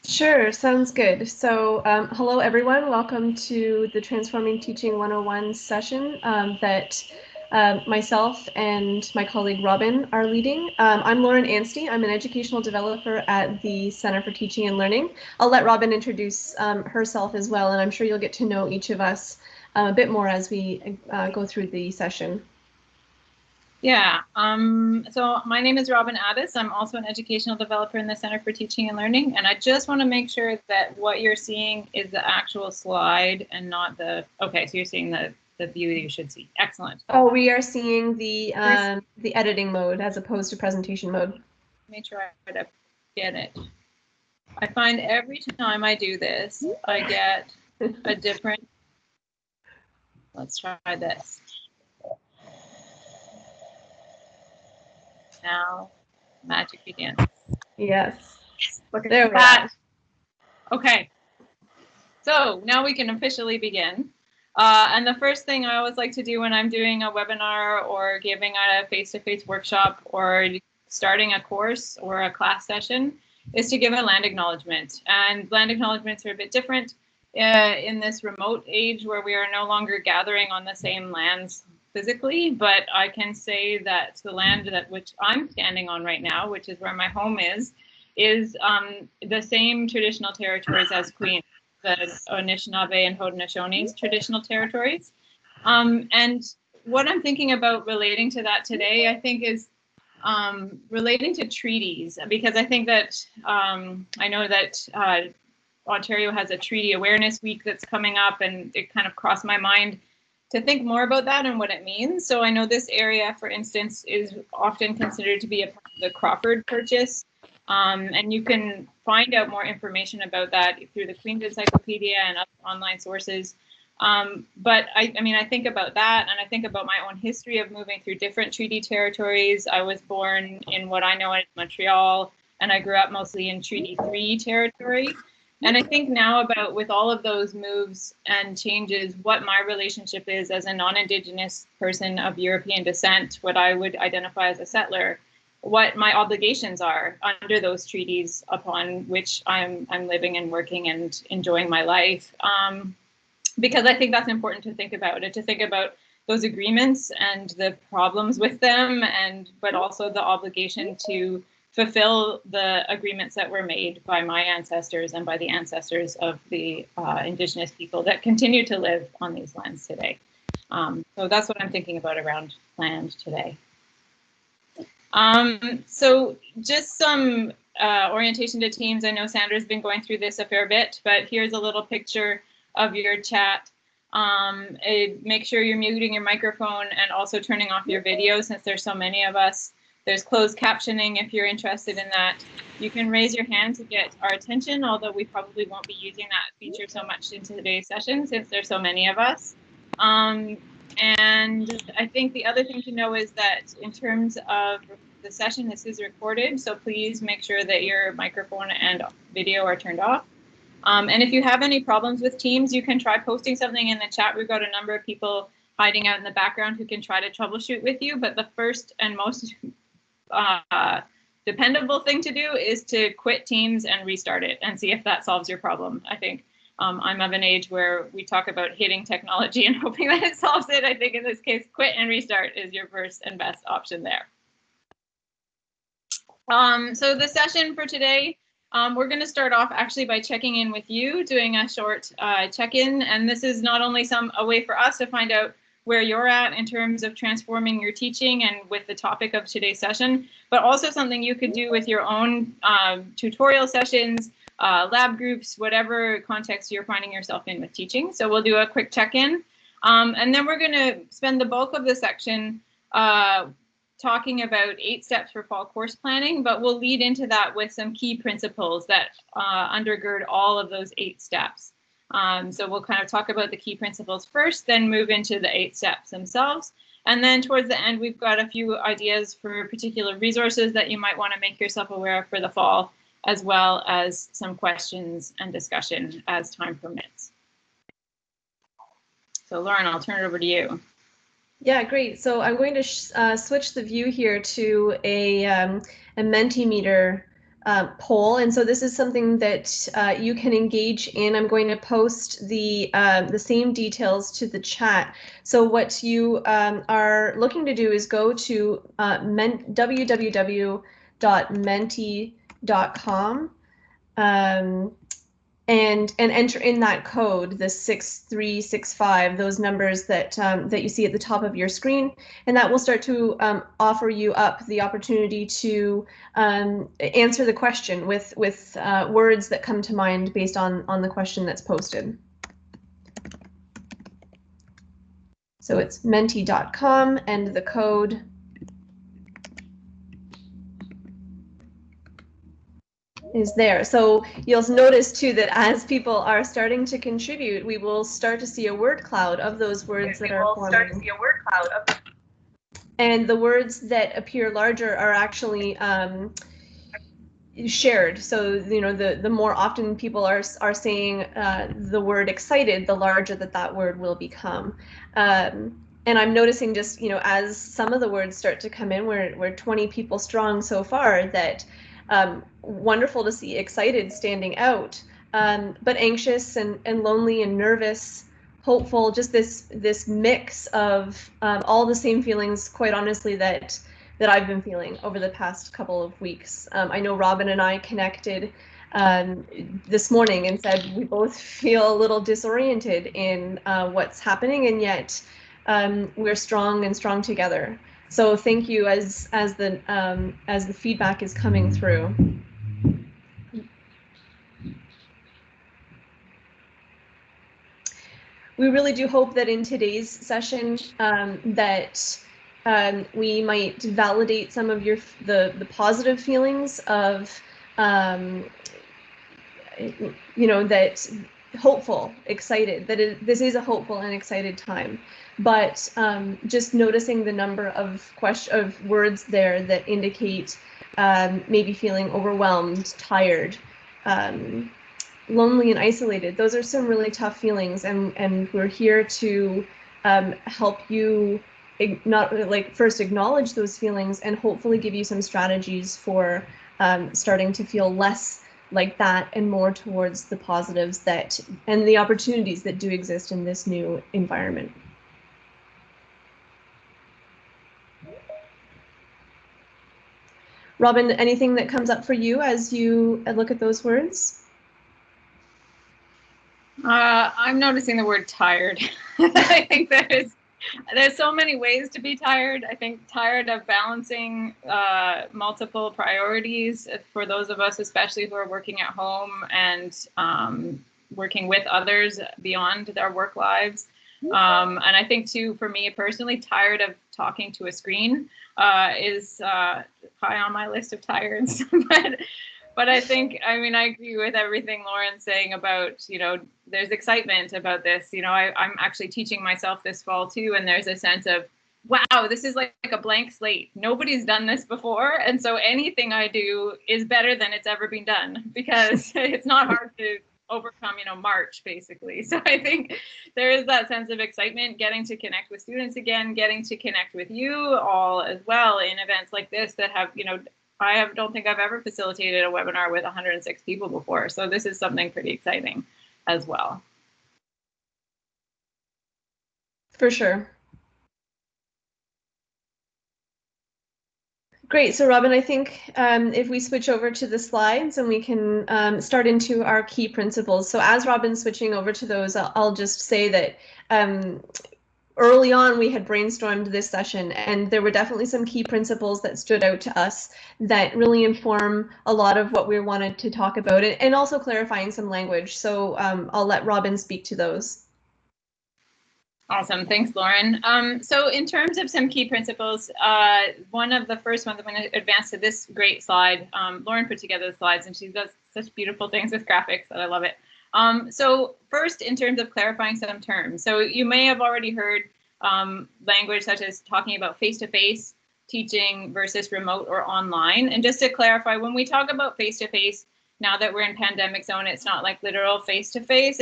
Sure, sounds good. So hello everyone, welcome to the Transforming Teaching 101 session that myself and my colleague Robin are leading. I'm Lauren Anstey, I'm an educational developer at the Center for Teaching and Learning. I'll let Robin introduce herself as well, and I'm sure you'll get to know each of us a bit more as we go through the session. Yeah, so my name is Robin Addis. I'm also an educational developer in the Center for Teaching and Learning, and I just want to make sure that what you're seeing is the actual slide and not the, okay, so you're seeing the view that you should see. Excellent. Oh, we are seeing the editing mode as opposed to presentation mode. Let me try to get it. I find every time I do this, I get a different, let's try this. Now, magic begins. Yes. Look at that. Okay. So now we can officially begin. And the first thing I always like to do when I'm doing a webinar or giving a face-to-face workshop or starting a course or a class session is to give a land acknowledgement. And land acknowledgements are a bit different in this remote age where we are no longer gathering on the same lands physically, but I can say that the land that which I'm standing on right now, which is where my home is the same traditional territories as Queen, the Anishinaabe and Hautenosaunee's traditional territories. And what I'm thinking about relating to that today, I think, is relating to treaties, because I think that I know that Ontario has a Treaty Awareness Week that's coming up, and it kind of crossed my mind to think more about that and what it means. So I know this area, for instance, is often considered to be a part of the Crawford Purchase. And you can find out more information about that through the Queen's Encyclopedia and other online sources. But I mean, I think about that, and I think about my own history of moving through different treaty territories. I was born in what I know as Montreal, and I grew up mostly in Treaty 3 territory. And I think now about, with all of those moves and changes, what my relationship is as a non-Indigenous person of European descent, what I would identify as a settler, what my obligations are under those treaties upon which I'm living and working and enjoying my life. Because I think that's important to think about, to think about those agreements and the problems with them, but also the obligation to fulfill the agreements that were made by my ancestors and by the ancestors of the Indigenous people that continue to live on these lands today. So that's what I'm thinking about around land today. So just some orientation to teams. I know Sandra's been going through this a fair bit, but here's a little picture of your chat. Make sure you're muting your microphone and also turning off your video since there's so many of us. There's closed captioning if you're interested in that. You can raise your hand to get our attention, although we probably won't be using that feature so much in today's session since there's so many of us. And I think the other thing to know is that in terms of the session, this is recorded, so please make sure that your microphone and video are turned off. And if you have any problems with Teams, you can try posting something in the chat. We've got a number of people hiding out in the background who can try to troubleshoot with you, but the first and most dependable thing to do is to quit Teams and restart it and see if that solves your problem. I think I'm of an age where we talk about hitting technology and hoping that it solves it. I think in this case, quit and restart is your first and best option there. So the session for today, we're going to start off actually by checking in with you, doing a short check-in. And this is not only a way for us to find out where you're at in terms of transforming your teaching and with the topic of today's session, but also something you could do with your own tutorial sessions, lab groups, whatever context you're finding yourself in with teaching. So we'll do a quick check-in. And then we're going to spend the bulk of the section talking about 8 steps for fall course planning, but we'll lead into that with some key principles that undergird all of those 8 steps. So we'll kind of talk about the key principles first, then move into the 8 steps themselves. And then towards the end, we've got a few ideas for particular resources that you might want to make yourself aware of for the fall, as well as some questions and discussion as time permits. So Lauren, I'll turn it over to you. Yeah, great. So I'm going to switch the view here to a Mentimeter poll, and so this is something that you can engage in. I'm going to post the same details to the chat. So what you are looking to do is go to www.menti.com and enter in that code, the 6365, those numbers that that you see at the top of your screen, and that will start to offer you up the opportunity to answer the question with words that come to mind based on the question that's posted. So it's menti.com and the code is there. So you'll notice too that as people are starting to contribute, we will start to see a word cloud of those words that are forming. And the words that appear larger are actually shared. So, you know, the more often people are saying the word excited, the larger that word will become. And I'm noticing just, you know, as some of the words start to come in, we're 20 people strong so far, that wonderful to see excited standing out, but anxious and lonely and nervous, hopeful, just this mix of all the same feelings, quite honestly, that I've been feeling over the past couple of weeks. I know Robin and I connected this morning and said we both feel a little disoriented in what's happening, and yet we're strong and strong together. So thank you as the feedback is coming through. We really do hope that in today's session that we might validate some of the positive feelings of you know, that hopeful, excited, that this is a hopeful and excited time. But just noticing the number of words there that indicate maybe feeling overwhelmed, tired, lonely and isolated. Those are some really tough feelings, and we're here to help you first acknowledge those feelings and hopefully give you some strategies for starting to feel less like that and more towards the positives and the opportunities that do exist in this new environment. Robin, anything that comes up for you as you look at those words? I'm noticing the word tired. I think there's so many ways to be tired. I think tired of balancing multiple priorities for those of us, especially who are working at home and working with others beyond their work lives. And I think too, for me personally, tired of talking to a screen is high on my list of tireds. But I think, I mean, I agree with everything Lauren's saying about, you know, there's excitement about this. You know, I'm actually teaching myself this fall too, and there's a sense of, wow, this is like a blank slate. Nobody's done this before. And so anything I do is better than it's ever been done, because it's not hard to overcome, you know, March, basically. So I think there is that sense of excitement, getting to connect with students again, getting to connect with you all as well in events like this that have, you know, don't think I've ever facilitated a webinar with 106 people before. So this is something pretty exciting as well. For sure. Great. So Robin, I think if we switch over to the slides and we can start into our key principles. So as Robin's switching over to those, I'll just say that early on, we had brainstormed this session, and there were definitely some key principles that stood out to us that really inform a lot of what we wanted to talk about, and also clarifying some language. So I'll let Robin speak to those. Awesome. Thanks, Lauren. So in terms of some key principles, one of the first ones, I'm going to advance to this great slide. Lauren put together the slides, and she does such beautiful things with graphics that I love it. So first, in terms of clarifying some terms. So you may have already heard language such as talking about face-to-face teaching versus remote or online. And just to clarify, when we talk about face-to-face, now that we're in pandemic zone, it's not like literal face-to-face,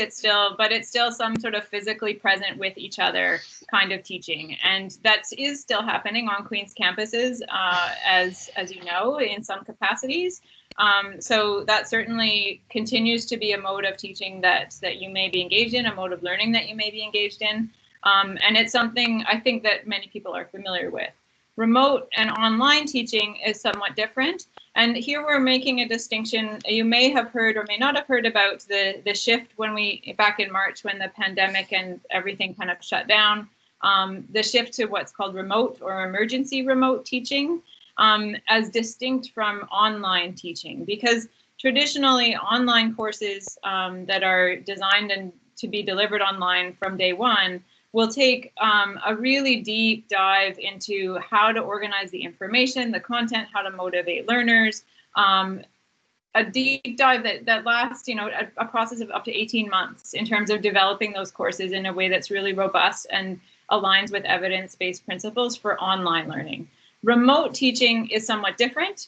but it's still some sort of physically present with each other kind of teaching. And that is still happening on Queen's campuses, as you know, in some capacities. So that certainly continues to be a mode of teaching that you may be engaged in, a mode of learning that you may be engaged in. And it's something I think that many people are familiar with. Remote and online teaching is somewhat different. And here we're making a distinction. You may have heard or may not have heard about the shift back in March when the pandemic and everything kind of shut down, the shift to what's called remote or emergency remote teaching, as distinct from online teaching, because traditionally online courses that are designed and to be delivered online from day one will take a really deep dive into how to organize the information, the content, how to motivate learners, a deep dive that lasts, a process of up to 18 months in terms of developing those courses in a way that's really robust and aligns with evidence-based principles for online learning. Remote teaching is somewhat different.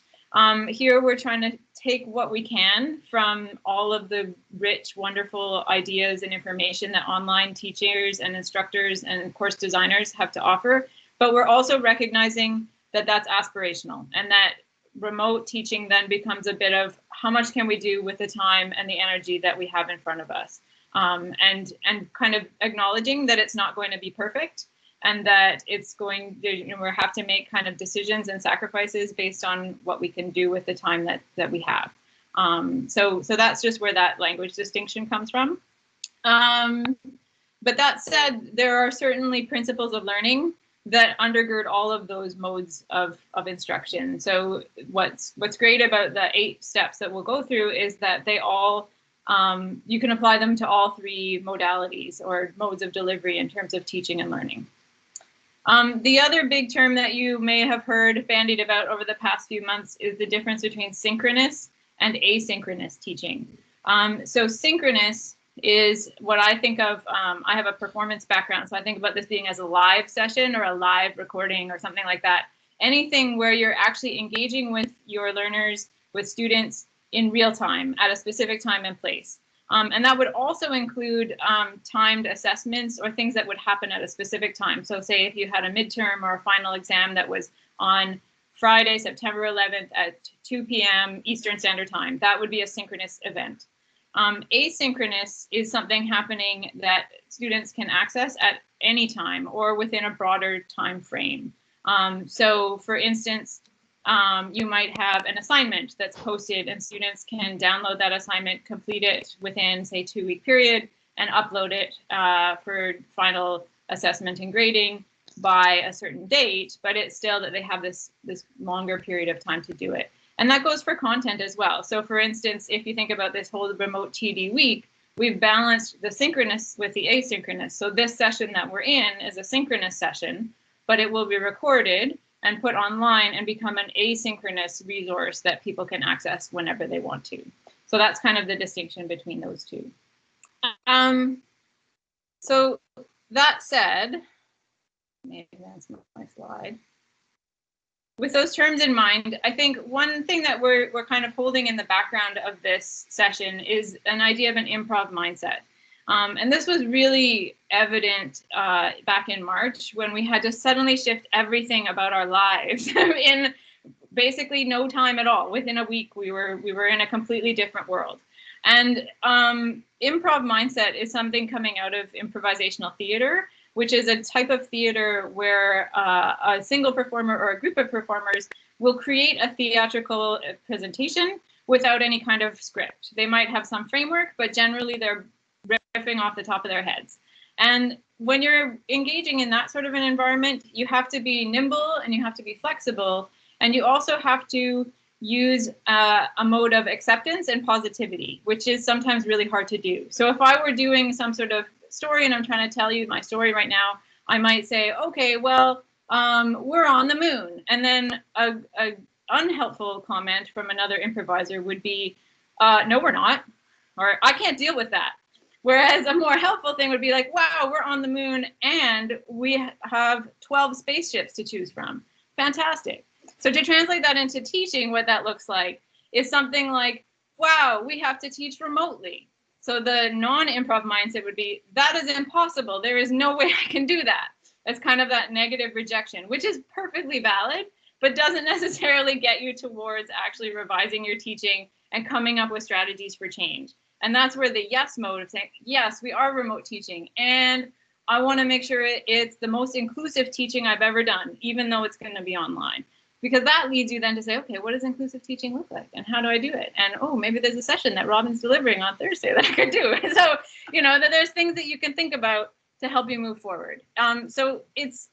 Here we're trying to take what we can from all of the rich, wonderful ideas and information that online teachers and instructors and course designers have to offer, but we're also recognizing that that's aspirational and that remote teaching then becomes a bit of how much can we do with the time and the energy that we have in front of us, and kind of acknowledging that it's not going to be perfect, and that it's going to, we have to make kind of decisions and sacrifices based on what we can do with the time that we have. So that's just where that language distinction comes from. But that said, there are certainly principles of learning that undergird all of those modes of instruction. So what's great about the 8 steps that we'll go through is that they all, you can apply them to all 3 modalities or modes of delivery in terms of teaching and learning. The other big term that you may have heard bandied about over the past few months is the difference between synchronous and asynchronous teaching. So synchronous is what I think of, I have a performance background, so I think about this being as a live session or a live recording or something like that. Anything where you're actually engaging with your learners, with students in real time at a specific time and place. And that would also include timed assessments or things that would happen at a specific time. So say if you had a midterm or a final exam that was on Friday, September 11th at 2 p.m. Eastern Standard Time, that would be a synchronous event. Asynchronous is something happening that students can access at any time or within a broader time frame. So for instance, you might have an assignment that's posted and students can download that assignment, complete it within, say, 2-week period, and upload it for final assessment and grading by a certain date, but it's still that they have this longer period of time to do it. And that goes for content as well. So for instance, if you think about this whole remote TD week, we've balanced the synchronous with the asynchronous. So this session that we're in is a synchronous session, but it will be recorded and put online and become an asynchronous resource that people can access whenever they want to. So that's kind of the distinction between those two. So that said, maybe that's my slide. With those terms in mind, I think one thing that we're kind of holding in the background of this session is an idea of an improv mindset. And this was really evident back in March when we had to suddenly shift everything about our lives in basically no time at all. Within a week, we were in a completely different world. And improv mindset is something coming out of improvisational theater, which is a type of theater where a single performer or a group of performers will create a theatrical presentation without any kind of script. They might have some framework, but generally they're riffing off the top of their heads. And when you're engaging in that sort of an environment, you have to be nimble and you have to be flexible. And you also have to use a mode of acceptance and positivity, which is sometimes really hard to do. So if I were doing some sort of story and I'm trying to tell you my story right now, I might say, okay, well, we're on the moon. And then a unhelpful comment from another improviser would be, no, we're not, or I can't deal with that. Whereas a more helpful thing would be like, wow, we're on the moon and we have 12 spaceships to choose from. Fantastic. So to translate that into teaching, what that looks like is something like, wow, we have to teach remotely. So the non-improv mindset would be, that is impossible. There is no way I can do that. It's kind of that negative rejection, which is perfectly valid. but doesn't necessarily get you towards actually revising your teaching and coming up with strategies for change. And that's where the yes mode of saying, yes, we are remote teaching, and I want to make sure it's the most inclusive teaching I've ever done, even though it's going to be online. Because that leads you then to say, okay, what does inclusive teaching look like? And how do I do it? And, oh, maybe there's a session that Robin's delivering on Thursday that I could do. So, you know, that there's things that you can think about to help you move forward. So it's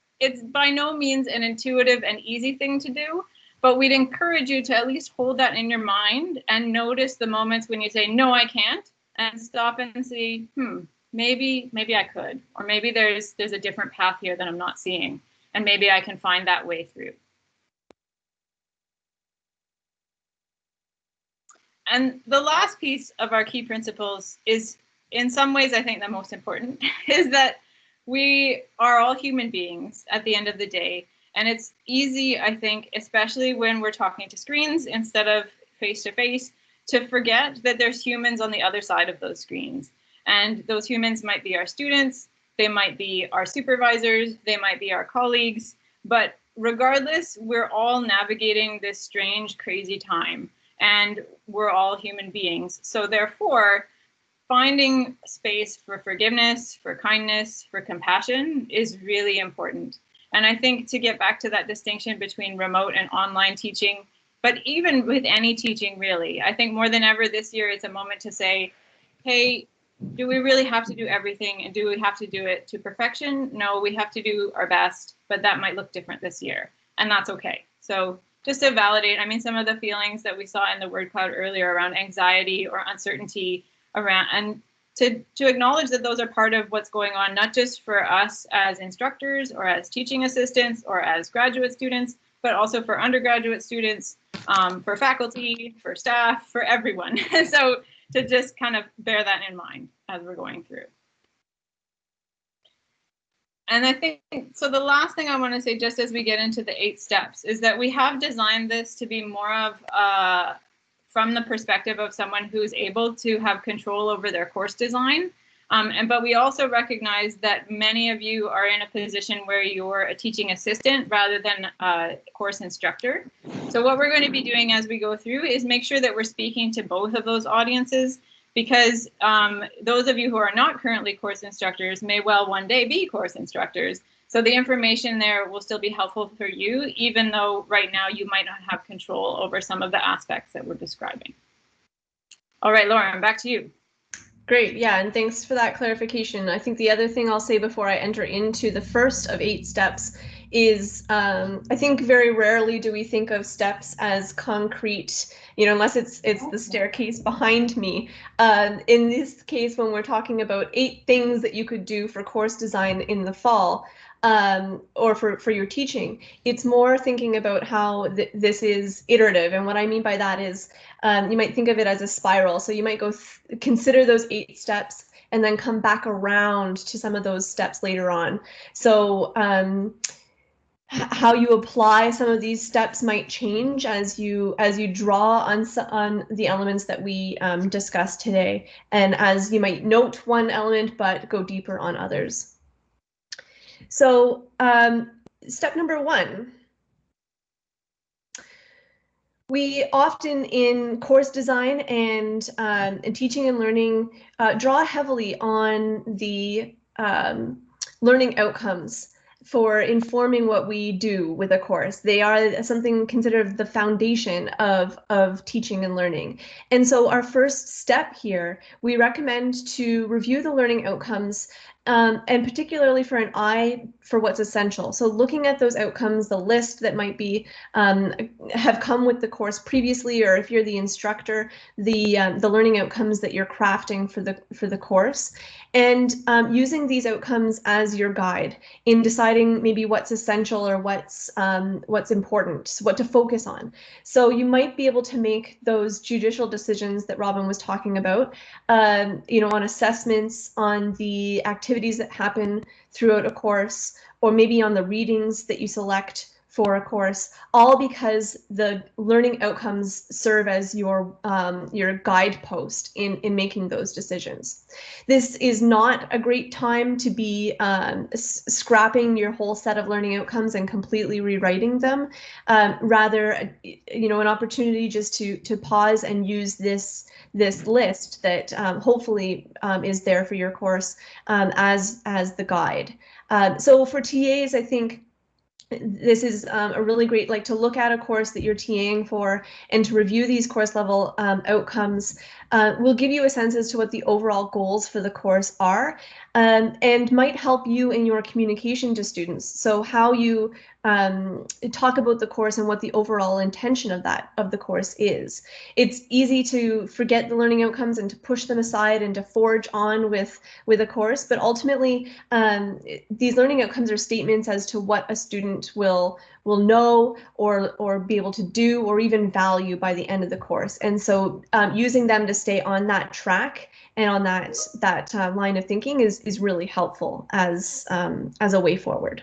by no means an intuitive and easy thing to do, but we'd encourage you to at least hold that in your mind and notice the moments when you say, no, I can't, and stop and see, maybe I could, or maybe there's a different path here that I'm not seeing, and maybe I can find that way through. And the last piece of our key principles is, in some ways, I think the most important, is that we are all human beings at the end of the day. And it's easy, I think, especially when we're talking to screens instead of face-to-face, to forget that there's humans on the other side of those screens. And those humans might be our students, they might be our supervisors, they might be our colleagues, but regardless, we're all navigating this strange, crazy time. And we're all human beings. So therefore, finding space for forgiveness, for kindness, for compassion is really important. And I think to get back to that distinction between remote and online teaching, but even with any teaching really, I think more than ever this year, it's a moment to say, hey, do we really have to do everything? And do we have to do it to perfection? No, we have to do our best, but that might look different this year. And that's okay. So just to validate, I mean, some of the feelings that we saw in the word cloud earlier around anxiety or uncertainty around, and to acknowledge that those are part of what's going on, not just for us as instructors or as teaching assistants or as graduate students, but also for undergraduate students, for faculty, for staff, for everyone. So to just kind of bear that in mind as we're going through. And I think, so the last thing I want to say, just as we get into the 8 steps, is that we have designed this to be more of from the perspective of someone who's able to have control over their course design. But we also recognize that many of you are in a position where you're a teaching assistant rather than a course instructor. So what we're going to be doing as we go through is make sure that we're speaking to both of those audiences, because those of you who are not currently course instructors may well one day be course instructors. So the information there will still be helpful for you, even though right now you might not have control over some of the aspects that we're describing. All right, Lauren, back to you. Great, yeah, and thanks for that clarification. I think the other thing I'll say before I enter into the first of 8 steps is I think very rarely do we think of steps as concrete, you know, unless it's the staircase behind me. In this case, when we're talking about 8 things that you could do for course design in the fall, or for your teaching, it's more thinking about how this is iterative. And what I mean by that is you might think of it as a spiral. So you might go consider those 8 steps and then come back around to some of those steps later on. So how you apply some of these steps might change as you draw on the elements that we discussed today, and as you might note one element but go deeper on others. So step number 1. We often in course design and teaching and learning draw heavily on the learning outcomes for informing what we do with a course. They are something considered the foundation of teaching and learning. And so our first step here, we recommend to review the learning outcomes, and particularly for an eye for what's essential. So looking at those outcomes, the list that might be have come with the course previously, or if you're the instructor, the learning outcomes that you're crafting for the course, and using these outcomes as your guide in deciding maybe what's essential or what's important, what to focus on. So you might be able to make those judicial decisions that Robin was talking about, you know, on assessments, on the activities that happen throughout a course, or maybe on the readings that you select for a course, all because the learning outcomes serve as your guidepost in making those decisions. This is not a great time to be scrapping your whole set of learning outcomes and completely rewriting them. Rather, an opportunity just to pause and use this list that hopefully is there for your course as the guide. So for TAs, I think this is a really great, to look at a course that you're TAing for and to review these course level outcomes will give you a sense as to what the overall goals for the course are, and might help you in your communication to students. So how you talk about the course and what the overall intention of the course is. It's easy to forget the learning outcomes and to push them aside and to forge on with a course, but ultimately these learning outcomes are statements as to what a student will know or be able to do or even value by the end of the course. And so using them to stay on that track and on that line of thinking is really helpful as a way forward.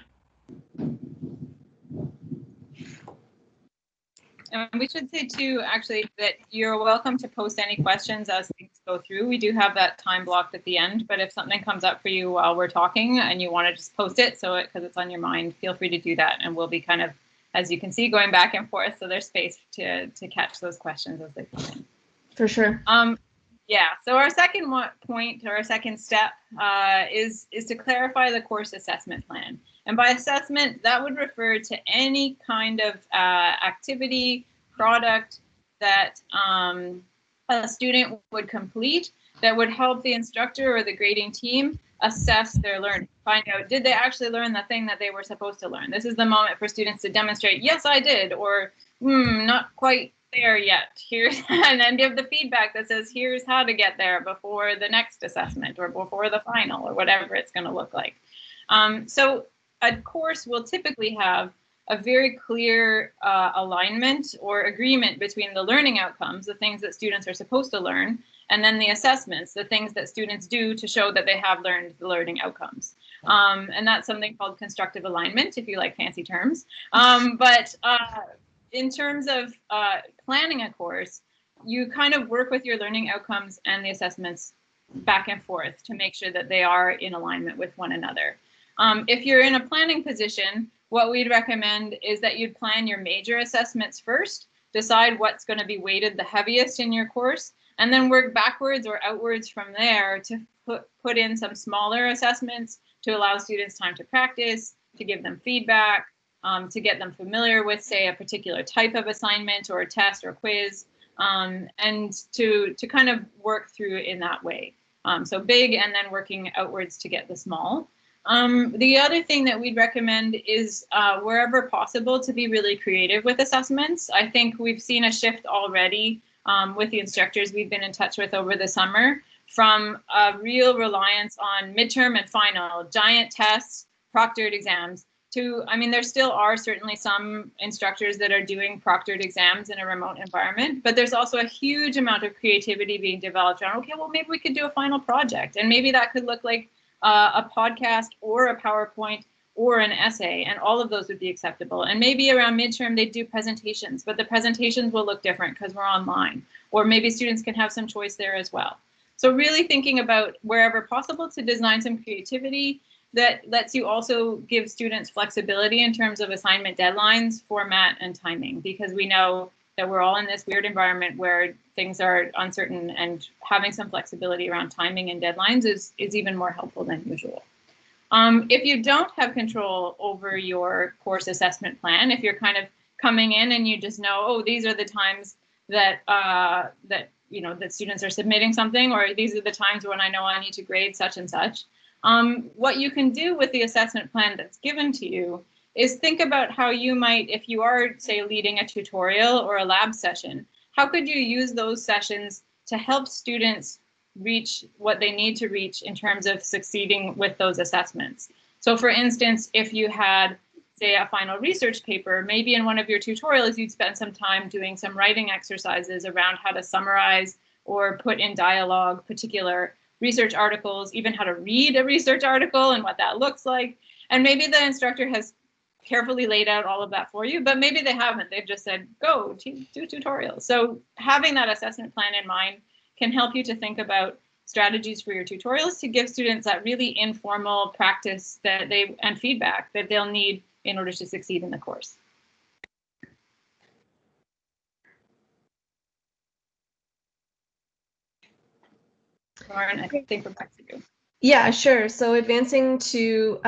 And we should say too, actually, that you're welcome to post any questions as things go through. We do have that time blocked at the end, but if something comes up for you while we're talking and you want to just post it because it's on your mind, feel free to do that. And we'll be kind of, as you can see, going back and forth. So there's space to catch those questions as they come in. For sure. Yeah, so our second point, or our second step, is to clarify the course assessment plan. And by assessment, that would refer to any kind of activity, product that a student would complete that would help the instructor or the grading team assess their learning, find out, did they actually learn the thing that they were supposed to learn? This is the moment for students to demonstrate, yes, I did, or not quite there yet. And then give the feedback that says, here's how to get there before the next assessment or before the final or whatever it's going to look like. So a course will typically have a very clear alignment or agreement between the learning outcomes, the things that students are supposed to learn, and then the assessments, the things that students do to show that they have learned the learning outcomes. And that's something called constructive alignment, if you like fancy terms. But in terms of planning a course, you kind of work with your learning outcomes and the assessments back and forth to make sure that they are in alignment with one another. If you're in a planning position, what we'd recommend is that you'd plan your major assessments first, decide what's going to be weighted the heaviest in your course, and then work backwards or outwards from there to put in some smaller assessments to allow students time to practice, to give them feedback, to get them familiar with, say, a particular type of assignment or a test or quiz, and to kind of work through it in that way. So big and then working outwards to get the small. The other thing that we'd recommend is wherever possible to be really creative with assessments. I think we've seen a shift already with the instructors we've been in touch with over the summer from a real reliance on midterm and final, giant tests, proctored exams, to, I mean, there still are certainly some instructors that are doing proctored exams in a remote environment, but there's also a huge amount of creativity being developed around, okay, well, maybe we could do a final project. And maybe that could look like a podcast or a PowerPoint or an essay, and all of those would be acceptable. And maybe around midterm, they do presentations, but the presentations will look different because we're online, or maybe students can have some choice there as well. So really thinking about wherever possible to design some creativity that lets you also give students flexibility in terms of assignment deadlines, format, and timing, because we know that we're all in this weird environment where things are uncertain, and having some flexibility around timing and deadlines is even more helpful than usual. If you don't have control over your course assessment plan, if you're kind of coming in and you just know, oh, these are the times that that students are submitting something, or these are the times when I know I need to grade such and such, what you can do with the assessment plan that's given to you is think about how you might, if you are, say, leading a tutorial or a lab session, how could you use those sessions to help students reach what they need to reach in terms of succeeding with those assessments. So for instance, if you had, say, a final research paper, maybe in one of your tutorials, you'd spend some time doing some writing exercises around how to summarize or put in dialogue particular research articles, even how to read a research article and what that looks like. And maybe the instructor has carefully laid out all of that for you, but maybe they haven't. They've just said, go do tutorials. So having that assessment plan in mind can help you to think about strategies for your tutorials to give students that really informal practice and feedback that they'll need in order to succeed in the course. Lauren, I think we're back to you. Yeah, sure. So advancing to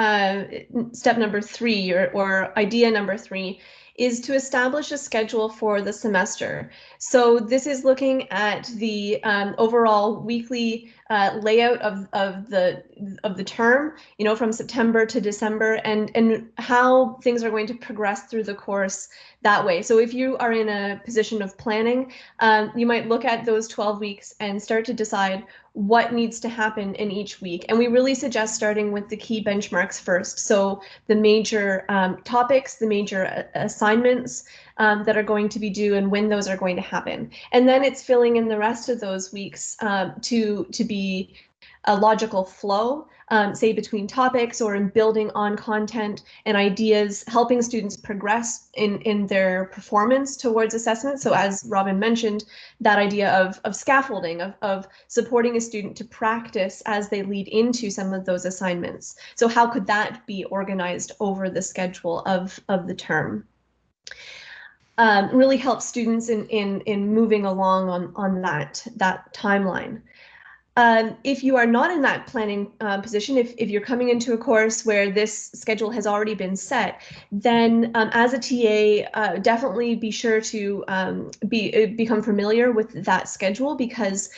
step number 3 or idea number 3 is to establish a schedule for the semester. So this is looking at the overall weekly layout of the term, you know, from September to December, and how things are going to progress through the course that way. So if you are in a position of planning, you might look at those 12 weeks and start to decide what needs to happen in each week. And we really suggest starting with the key benchmarks first. So the major topics, the major assignments that are going to be due and when those are going to happen. And then it's filling in the rest of those weeks to be a logical flow, say between topics or in building on content and ideas, helping students progress in their performance towards assessment. So as Robin mentioned, that idea of scaffolding, of supporting a student to practice as they lead into some of those assignments. So how could that be organized over the schedule of the term? Really helps students in moving along on that timeline. If you are not in that planning position, if you're coming into a course where this schedule has already been set, then as a TA, definitely be sure to become familiar with that schedule, because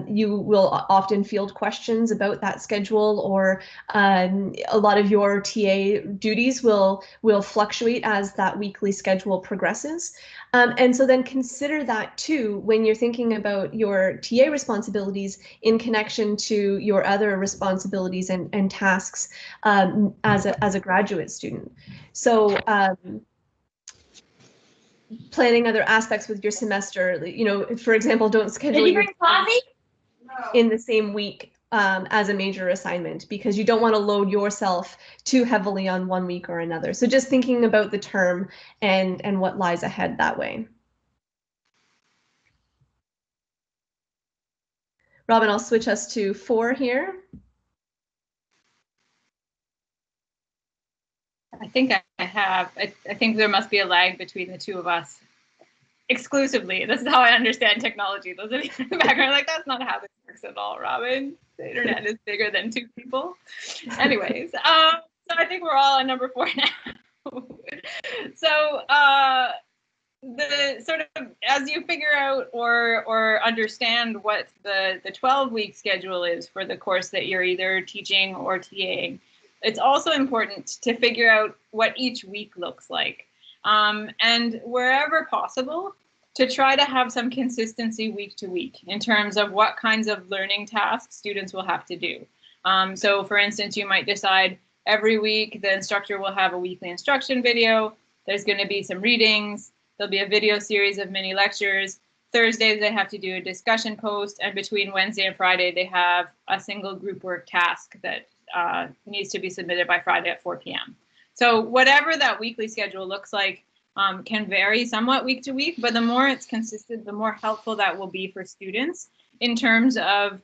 you will often field questions about that schedule, or a lot of your TA duties will fluctuate as that weekly schedule progresses. And so then consider that too when you're thinking about your TA responsibilities in connection to your other responsibilities and tasks as a graduate student. So planning other aspects with your semester, you know, for example, don't schedule your coffee in the same week as a major assignment, because you don't want to load yourself too heavily on one week or another. So just thinking about the term and what lies ahead that way. Robin, I'll switch us to 4 here. I think I have. I think there must be a lag between the two of us. Exclusively. This is how I understand technology. Those of you in the background are like, that's not how this works at all, Robin. The internet is bigger than 2 people. Anyways, so I think we're all on number 4 now. So the sort of, as you figure out or understand what the 12-week schedule is for the course that you're either teaching or TAing, it's also important to figure out what each week looks like. And wherever possible, to try to have some consistency week to week in terms of what kinds of learning tasks students will have to do. So for instance, you might decide every week the instructor will have a weekly instruction video. There's going to be some readings. There'll be a video series of mini lectures. Thursdays, they have to do a discussion post. And between Wednesday and Friday, they have a single group work task that needs to be submitted by Friday at 4 p.m. So whatever that weekly schedule looks like can vary somewhat week to week, but the more it's consistent, the more helpful that will be for students in terms of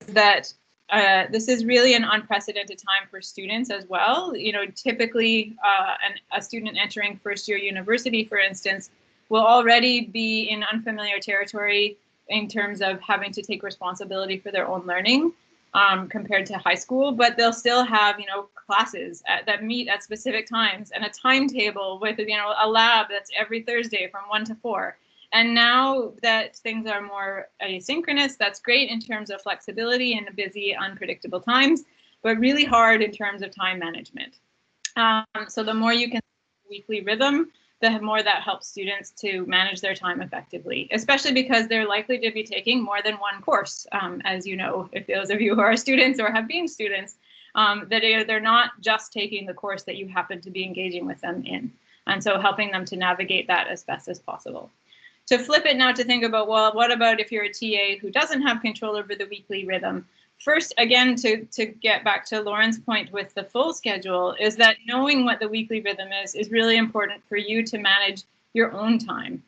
that this is really an unprecedented time for students as well. You know, typically a student entering first year university, for instance, will already be in unfamiliar territory in terms of having to take responsibility for their own learning compared to high school, but they'll still have, you know, classes that meet at specific times and a timetable with, you know, a lab that's every Thursday from 1 to 4. And now that things are more asynchronous, that's great in terms of flexibility in busy, unpredictable times, but really hard in terms of time management. So the more you can weekly rhythm, the more that helps students to manage their time effectively, especially because they're likely to be taking more than one course. As you know, if those of you who are students or have been students, that they're not just taking the course that you happen to be engaging with them in. And so helping them to navigate that as best as possible. To flip it now to think about, well, what about if you're a TA who doesn't have control over the weekly rhythm? First, again, to get back to Lauren's point with the full schedule, is that knowing what the weekly rhythm is really important for you to manage your own time.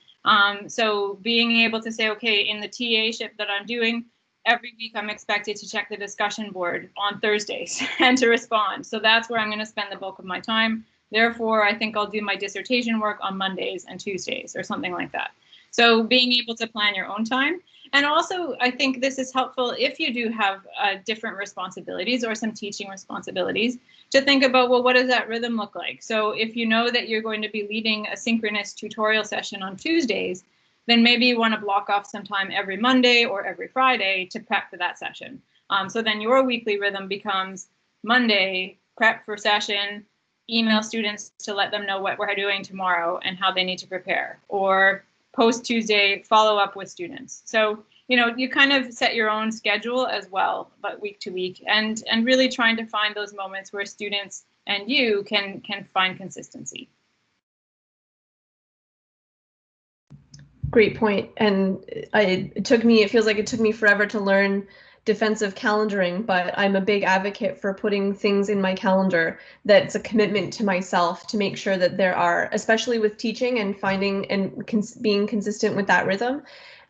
So being able to say, okay, in the TA-ship that I'm doing, every week I'm expected to check the discussion board on Thursdays and to respond. So that's where I'm going to spend the bulk of my time. Therefore, I think I'll do my dissertation work on Mondays and Tuesdays or something like that. So being able to plan your own time. And also, I think this is helpful if you do have different responsibilities or some teaching responsibilities, to think about, well, what does that rhythm look like? So if you know that you're going to be leading a synchronous tutorial session on Tuesdays, then maybe you want to block off some time every Monday or every Friday to prep for that session. So then your weekly rhythm becomes Monday, prep for session, email students to let them know what we're doing tomorrow and how they need to prepare, or post Tuesday, follow up with students. So, you know, you kind of set your own schedule as well, but week to week, and really trying to find those moments where students and you can find consistency. Great point. And it feels like it took me forever to learn defensive calendaring, but I'm a big advocate for putting things in my calendar that's a commitment to myself to make sure that there are, especially with teaching and finding and being consistent with that rhythm.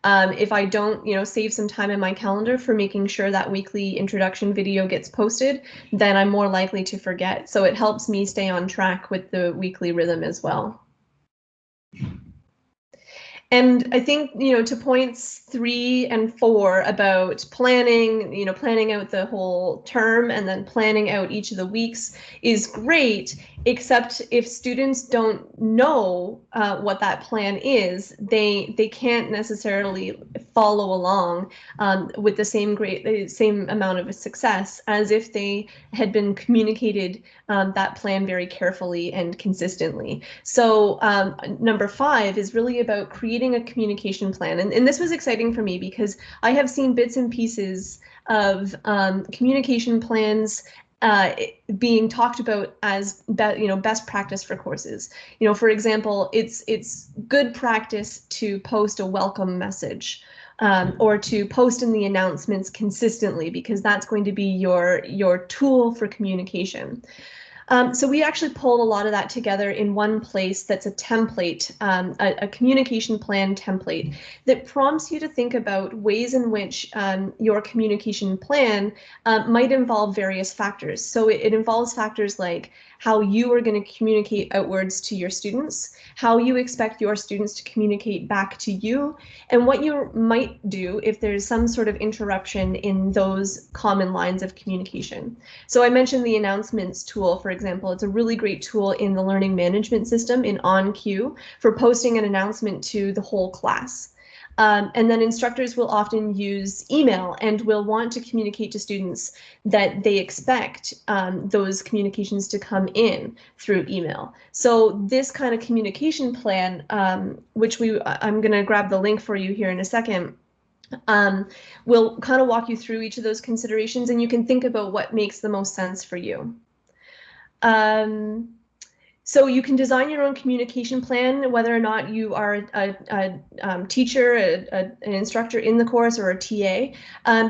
If I don't, save some time in my calendar for making sure that weekly introduction video gets posted, then I'm more likely to forget. So it helps me stay on track with the weekly rhythm as well. And I think, to points 3 and 4 about planning, planning out the whole term and then planning out each of the weeks is great, except if students don't know what that plan is, they can't necessarily follow along with the same amount of success as if they had been communicated that plan very carefully and consistently. So number 5 is really about creating a communication plan. And this was exciting for me because I have seen bits and pieces of communication plans being talked about as best practice for courses. For example, it's good practice to post a welcome message. Or to post in the announcements consistently, because that's going to be your tool for communication. So we actually pulled a lot of that together in one place that's a template, a communication plan template that prompts you to think about ways in which your communication plan might involve various factors. So it involves factors like how you are going to communicate outwards to your students, how you expect your students to communicate back to you, and what you might do if there's some sort of interruption in those common lines of communication. So I mentioned the announcements tool, for example. It's a really great tool in the learning management system in OnCue for posting an announcement to the whole class. And then instructors will often use email and will want to communicate to students that they expect those communications to come in through email. So this kind of communication plan, which I'm going to grab the link for you here in a second, will kind of walk you through each of those considerations, and you can think about what makes the most sense for you. So you can design your own communication plan, whether or not you are a teacher, an instructor in the course, or a TA,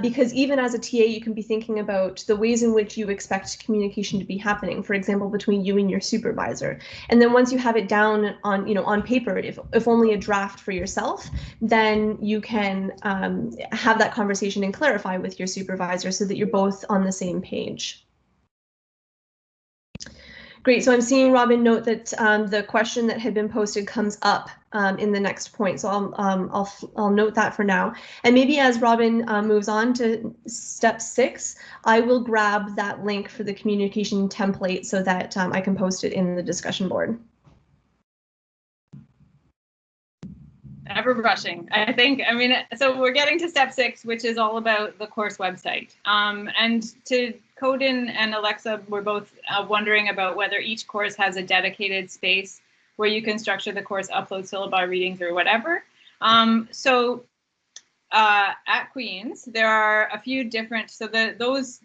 because even as a TA, you can be thinking about the ways in which you expect communication to be happening, for example, between you and your supervisor. And then once you have it down on paper, if only a draft for yourself, then you can have that conversation and clarify with your supervisor so that you're both on the same page. Great, so I'm seeing Robin note that the question that had been posted comes up in the next point, so I'll note that for now. And maybe as Robin moves on to step 6, I will grab that link for the communication template so that I can post it in the discussion board. Ever rushing, I think. I mean, so we're getting to step 6, which is all about the course website. And to Codin and Alexa were both wondering about whether each course has a dedicated space where you can structure the course, upload syllabi, readings, or whatever. So at Queen's, there are a few different, so those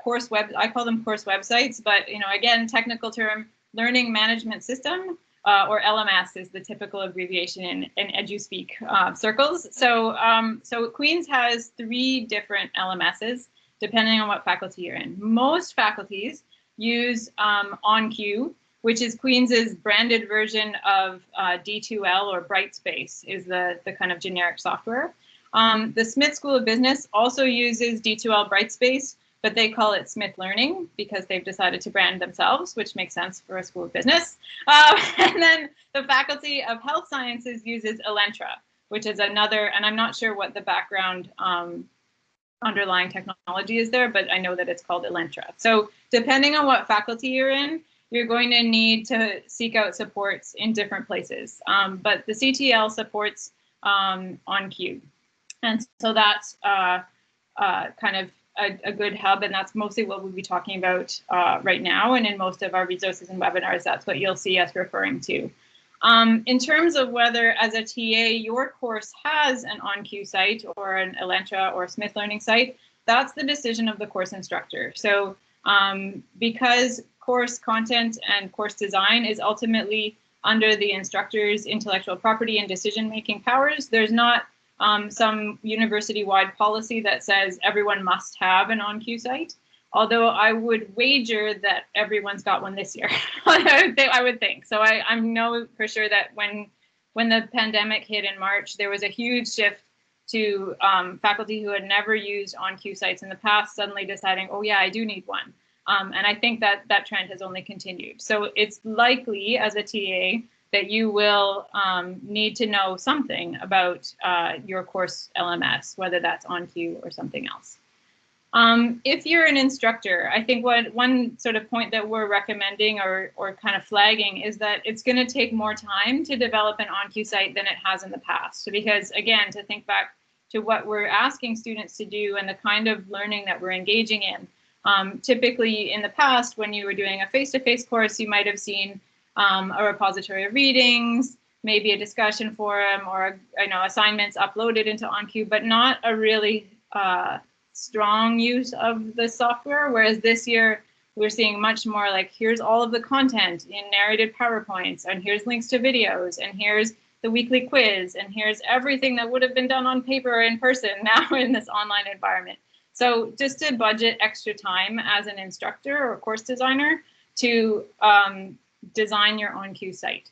course web, I call them course websites, but again, technical term, learning management system, or LMS is the typical abbreviation in EduSpeak circles. So Queen's has 3 different LMSs, depending on what faculty you're in. Most faculties use OnCue, which is Queen's branded version of D2L, or Brightspace is the kind of generic software. The Smith School of Business also uses D2L Brightspace, but they call it Smith Learning because they've decided to brand themselves, which makes sense for a school of business. And then the Faculty of Health Sciences uses Elentra, which is another, and I'm not sure what the background underlying technology is there, but I know that it's called Elentra. So depending on what faculty you're in, you're going to need to seek out supports in different places. But the CTL supports OnCue. And so that's kind of a good hub, and that's mostly what we'll be talking about right now. And in most of our resources and webinars, that's what you'll see us referring to. In terms of whether as a TA your course has an OnCue site or an Elentra or Smith Learning site, that's the decision of the course instructor. So because course content and course design is ultimately under the instructor's intellectual property and decision-making powers, there's not some university-wide policy that says everyone must have an OnCue site. Although I would wager that everyone's got one this year. I would think. So I know for sure that when the pandemic hit in March, there was a huge shift to faculty who had never used OnCue sites in the past suddenly deciding, oh yeah, I do need one. And I think that that trend has only continued. So it's likely as a TA that you will need to know something about your course LMS, whether that's OnCue or something else. If you're an instructor, I think one sort of point that we're recommending or kind of flagging is that it's going to take more time to develop an OnCue site than it has in the past. So because, again, to think back to what we're asking students to do and the kind of learning that we're engaging in, typically in the past, when you were doing a face-to-face course, you might have seen a repository of readings, maybe a discussion forum, or assignments uploaded into OnCue, but not a really strong use of the software. Whereas this year we're seeing much more like, here's all of the content in narrated PowerPoints, and here's links to videos, and here's the weekly quiz, and here's everything that would have been done on paper or in person now in this online environment. So just to budget extra time as an instructor or course designer to design your OnCue site.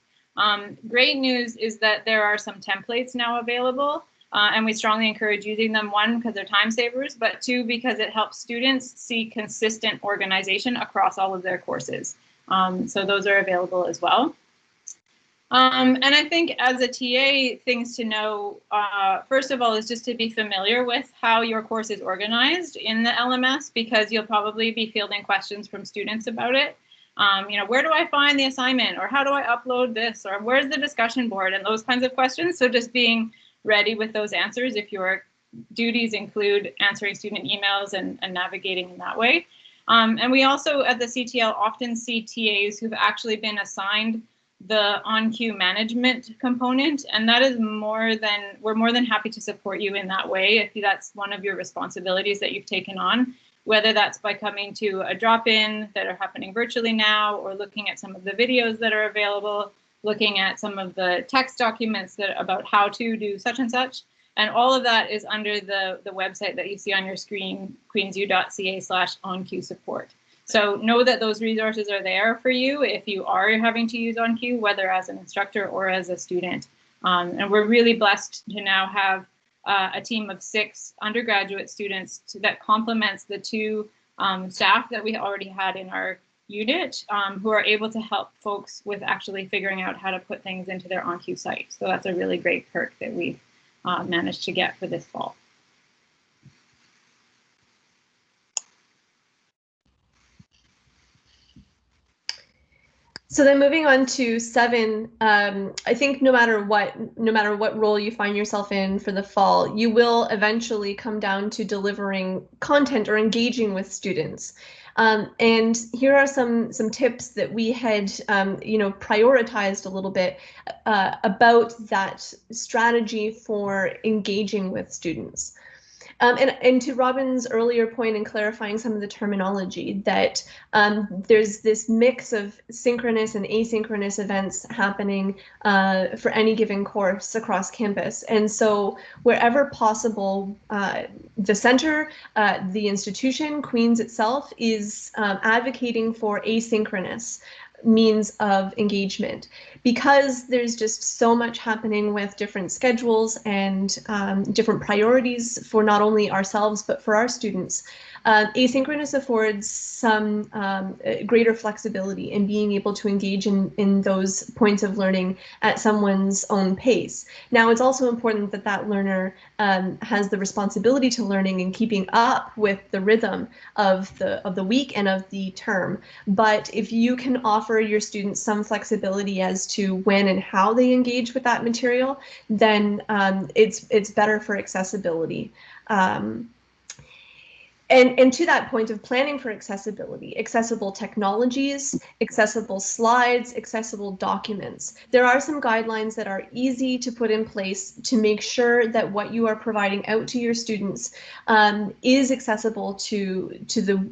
Great news is that there are some templates now available, and we strongly encourage using them, 1, because they're time savers, but 2, because it helps students see consistent organization across all of their courses. So those are available as well. And I think as a TA, things to know, first of all, is just to be familiar with how your course is organized in the LMS, because you'll probably be fielding questions from students about it. Where do I find the assignment, or how do I upload this, or where's the discussion board, and those kinds of questions. So just being ready with those answers if your duties include answering student emails and navigating in that way. And we also at the CTL often see TAs who've actually been assigned the OnCue management component, and that is we're more than happy to support you in that way if that's one of your responsibilities that you've taken on, whether that's by coming to a drop-in that are happening virtually now, or looking at some of the videos that are available, looking at some of the text documents about how to do such and such. And all of that is under the website that you see on your screen, queensu.ca/OnCue support. So know that those resources are there for you if you are having to use OnCue, whether as an instructor or as a student. And we're really blessed to now have a team of 6 undergraduate students that complements the 2 staff that we already had in our unit, who are able to help folks with actually figuring out how to put things into their OnCue site. So that's a really great perk that we've managed to get for this fall. So then moving on to 7, I think no matter what role you find yourself in for the fall, you will eventually come down to delivering content or engaging with students. And here are some tips that we had prioritized a little bit about that strategy for engaging with students. And to Robin's earlier point in clarifying some of the terminology, that there's this mix of synchronous and asynchronous events happening for any given course across campus. And so wherever possible, the center, the institution, Queen's itself, is advocating for asynchronous means of engagement, because there's just so much happening with different schedules and different priorities for not only ourselves but for our students. Asynchronous affords some greater flexibility in being able to engage in those points of learning at someone's own pace. Now, it's also important that that learner has the responsibility to learning and keeping up with the rhythm of the week and of the term. But if you can offer your students some flexibility as to when and how they engage with that material, then it's better for accessibility. And to that point of planning for accessibility, accessible technologies, accessible slides, accessible documents. There are some guidelines that are easy to put in place to make sure that what you are providing out to your students is accessible to the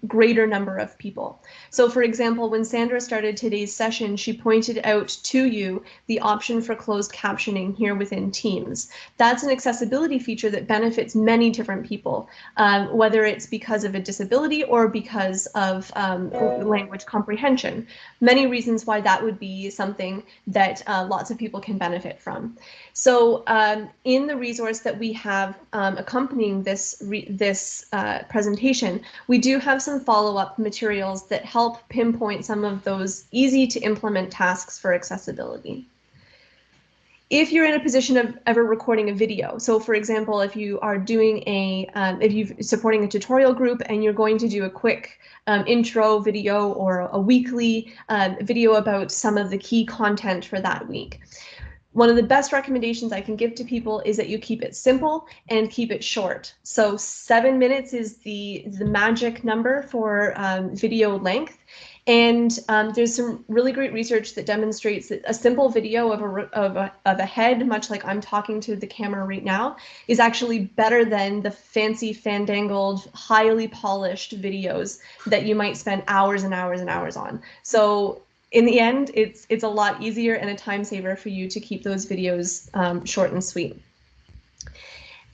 greater number of people. So for example, when Sandra started today's session, she pointed out to you the option for closed captioning here within Teams. That's an accessibility feature that benefits many different people, whether it's because of a disability or because of language comprehension. Many reasons why that would be something that lots of people can benefit from. So in the resource that we have accompanying this presentation, we do have some follow-up materials that help pinpoint some of those easy to implement tasks for accessibility. If you're in a position of ever recording a video, so for example, if you are doing if you're supporting a tutorial group and you're going to do a quick intro video or a weekly video about some of the key content for that week, one of the best recommendations I can give to people is that you keep it simple and keep it short. So 7 minutes is the magic number for video length. And there's some really great research that demonstrates that a simple video of a head, much like I'm talking to the camera right now, is actually better than the fancy, fandangled, highly polished videos that you might spend hours and hours and hours on. So in the end, it's a lot easier and a time saver for you to keep those videos short and sweet.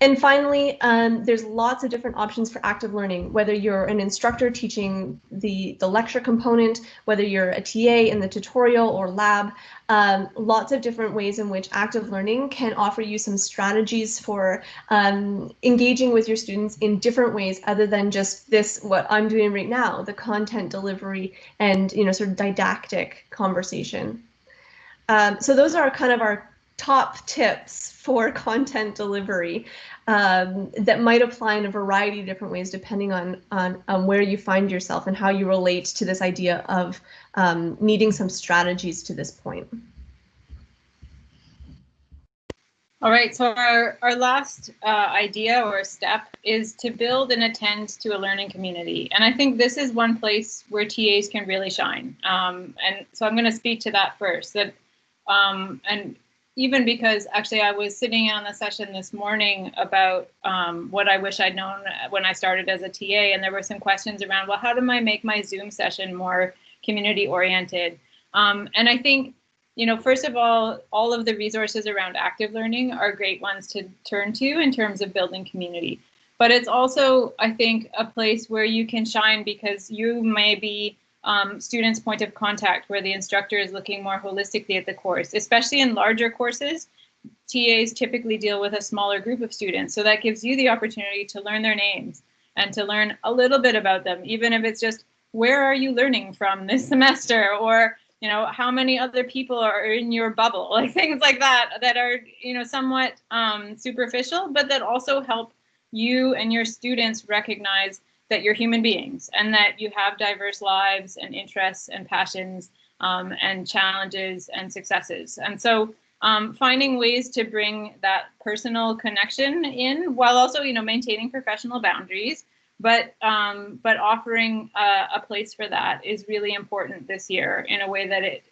And finally, there's lots of different options for active learning, whether you're an instructor teaching the lecture component, whether you're a TA in the tutorial or lab, lots of different ways in which active learning can offer you some strategies for engaging with your students in different ways other than just this, what I'm doing right now, the content delivery and sort of didactic conversation. So those are kind of our top tips for content delivery that might apply in a variety of different ways depending on where you find yourself and how you relate to this idea of needing some strategies to this point. All right, so our last idea or step is to build and attend to a learning community. And I think this is one place where TAs can really shine. And so I'm going to speak to that first. And even because actually I was sitting on the session this morning about what I wish I'd known when I started as a TA, and there were some questions around, well, how do I make my Zoom session more community oriented? And I think, first of all of the resources around active learning are great ones to turn to in terms of building community. But it's also, I think, a place where you can shine because you may be students' point of contact, where the instructor is looking more holistically at the course. Especially in larger courses, TAs typically deal with a smaller group of students. So that gives you the opportunity to learn their names and to learn a little bit about them, even if it's just, where are you learning from this semester? Or, how many other people are in your bubble? Like things like that are, somewhat superficial, but that also help you and your students recognize that you're human beings and that you have diverse lives and interests and passions and challenges and successes. And so finding ways to bring that personal connection in while also, maintaining professional boundaries, but offering a place for that is really important this year in a way that it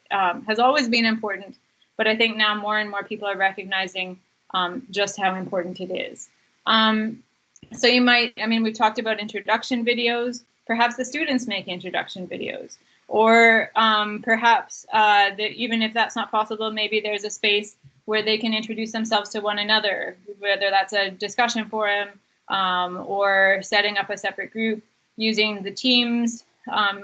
has always been important. But I think now more and more people are recognizing just how important it is. So you might, I mean, we've talked about introduction videos. Perhaps the students make introduction videos, or perhaps that even if that's not possible, maybe there's a space where they can introduce themselves to one another, whether that's a discussion forum or setting up a separate group using the teams.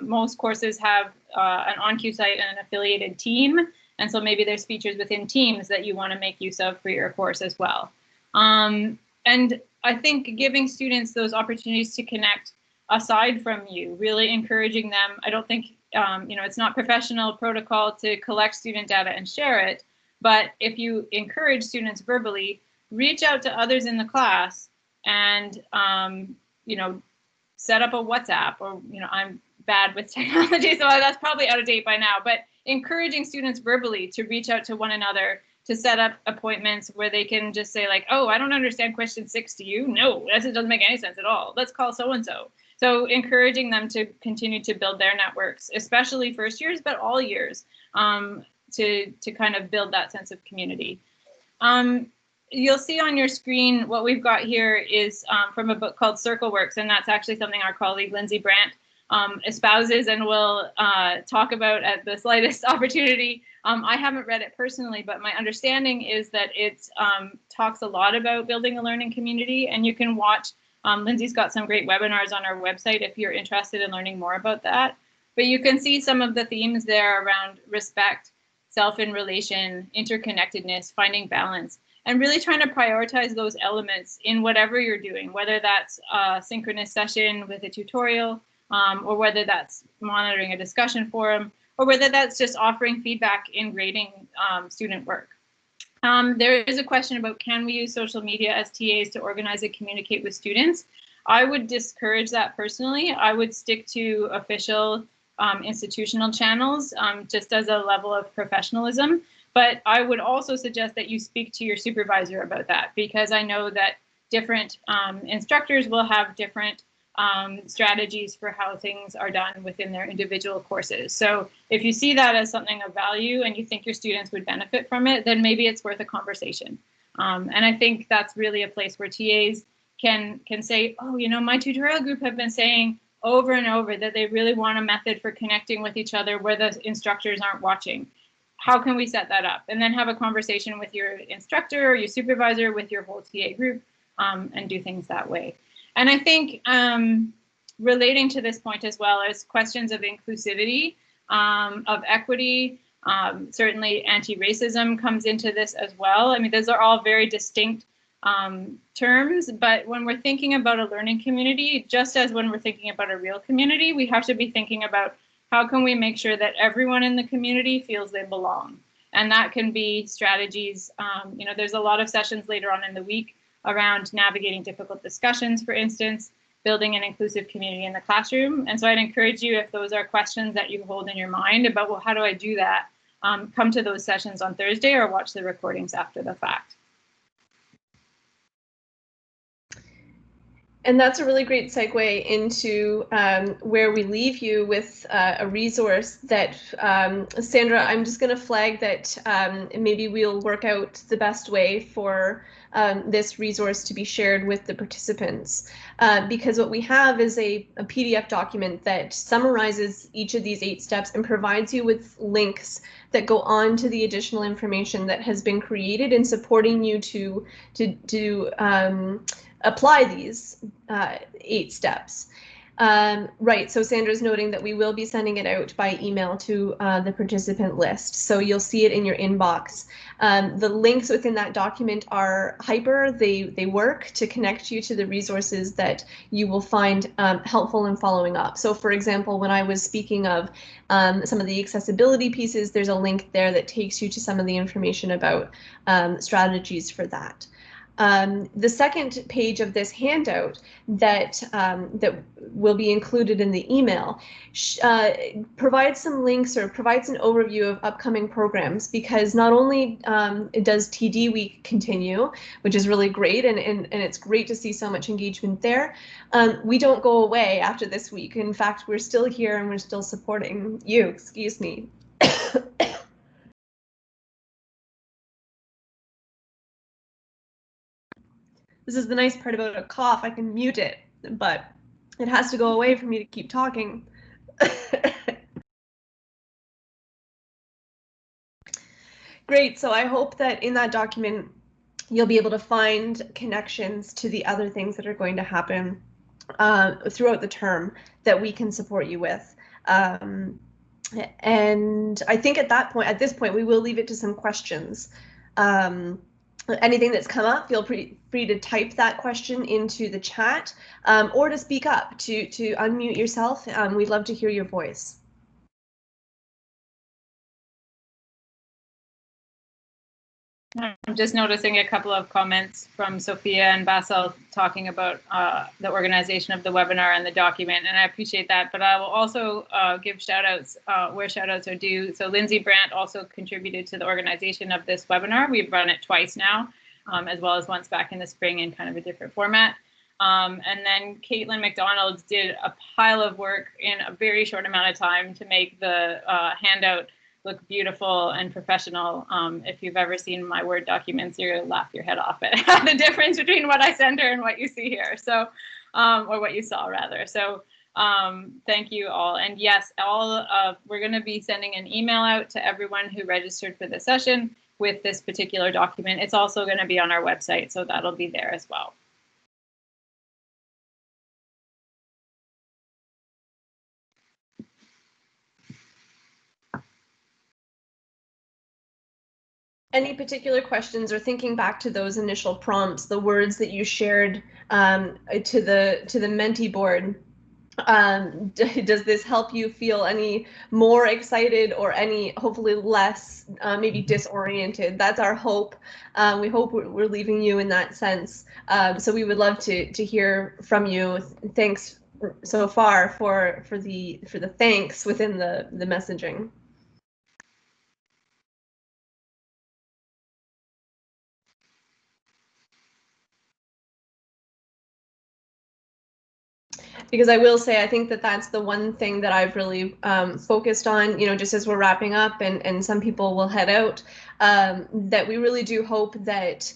Most courses have an on-cue site and an affiliated team, and so maybe there's features within teams that you want to make use of for your course as well. And I think giving students those opportunities to connect aside from you, really encouraging them. I don't think, it's not professional protocol to collect student data and share it, but if you encourage students verbally, reach out to others in the class and, set up a WhatsApp, or, I'm bad with technology, so that's probably out of date by now, but encouraging students verbally to reach out to one another, to set up appointments where they can just say like, oh, I don't understand question 6, do you? No, that doesn't make any sense at all. Let's call so-and-so. So encouraging them to continue to build their networks, especially first years, but all years, to kind of build that sense of community. You'll see on your screen what we've got here is from a book called CircleWorks, and that's actually something our colleague Lindsay Brandt espouses and will talk about at the slightest opportunity. I haven't read it personally, but my understanding is that it talks a lot about building a learning community, and you can watch, Lindsay's got some great webinars on our website if you're interested in learning more about that. But you can see some of the themes there around respect, self-in-relation, interconnectedness, finding balance, and really trying to prioritize those elements in whatever you're doing, whether that's a synchronous session with a tutorial, or whether that's monitoring a discussion forum, or whether that's just offering feedback in grading student work. There is a question about, can we use social media as TAs to organize and communicate with students? I would discourage that personally. I would stick to official institutional channels just as a level of professionalism. But I would also suggest that you speak to your supervisor about that, because I know that different instructors will have different strategies for how things are done within their individual courses. So if you see that as something of value and you think your students would benefit from it, then maybe it's worth a conversation. And I think that's really a place where TAs can say, oh, my tutorial group have been saying over and over that they really want a method for connecting with each other where the instructors aren't watching. How can we set that up? And then have a conversation with your instructor or your supervisor, with your whole TA group, and do things that way. And I think relating to this point as well as questions of inclusivity, of equity, certainly anti-racism comes into this as well. I mean, those are all very distinct terms, but when we're thinking about a learning community, just as when we're thinking about a real community, we have to be thinking about how can we make sure that everyone in the community feels they belong. And that can be strategies. There's a lot of sessions later on in the week around navigating difficult discussions, for instance, building an inclusive community in the classroom. And so I'd encourage you, if those are questions that you hold in your mind about, well, how do I do that? Come to those sessions on Thursday or watch the recordings after the fact. And that's a really great segue into where we leave you with a resource that, Sandra, I'm just going to flag that maybe we'll work out the best way for this resource to be shared with the participants. Because what we have is a PDF document that summarizes each of these 8 steps and provides you with links that go on to the additional information that has been created in supporting you to apply these 8 steps. Right, so Sandra's noting that we will be sending it out by email to the participant list, so you'll see it in your inbox. The links within that document are hyper, they work to connect you to the resources that you will find helpful in following up. So for example, when I was speaking of some of the accessibility pieces, there's a link there that takes you to some of the information about strategies for that. The second page of this handout that will be included in the email provides some links or provides an overview of upcoming programs, because not only does TD Week continue, which is really great, and it's great to see so much engagement there, we don't go away after this week. In fact, we're still here and we're still supporting you, excuse me. This is the nice part about a cough. I can mute it, but it has to go away for me to keep talking. Great. So I hope that in that document, you'll be able to find connections to the other things that are going to happen throughout the term that we can support you with. And I think at this point, we will leave it to some questions. Anything that's come up, feel free to type that question into the chat, or to speak up, to unmute yourself. We'd love to hear your voice. I'm just noticing a couple of comments from Sophia and Basil talking about the organization of the webinar and the document, and I appreciate that. But I will also give shout outs where shout outs are due. So Lindsay Brandt also contributed to the organization of this webinar. We've run it twice now, as well as once back in the spring in kind of a different format. And then Caitlin McDonald did a pile of work in a very short amount of time to make the handout look beautiful and professional. If you've ever seen my Word documents, you're gonna laugh your head off at the difference between what I send her and what you see here. So, or what you saw rather. So thank you all. And yes, we're gonna be sending an email out to everyone who registered for the session with this particular document. It's also gonna be on our website, so that'll be there as well. Any particular questions, or thinking back to those initial prompts, the words that you shared to the Menti board, does this help you feel any more excited or any hopefully less maybe disoriented? That's our hope. We hope we're leaving you in that sense. So we would love to hear from you. Thanks so far for the thanks within the messaging. Because I will say, I think that that's the one thing that I've really focused on, just as we're wrapping up and some people will head out, that we really do hope that,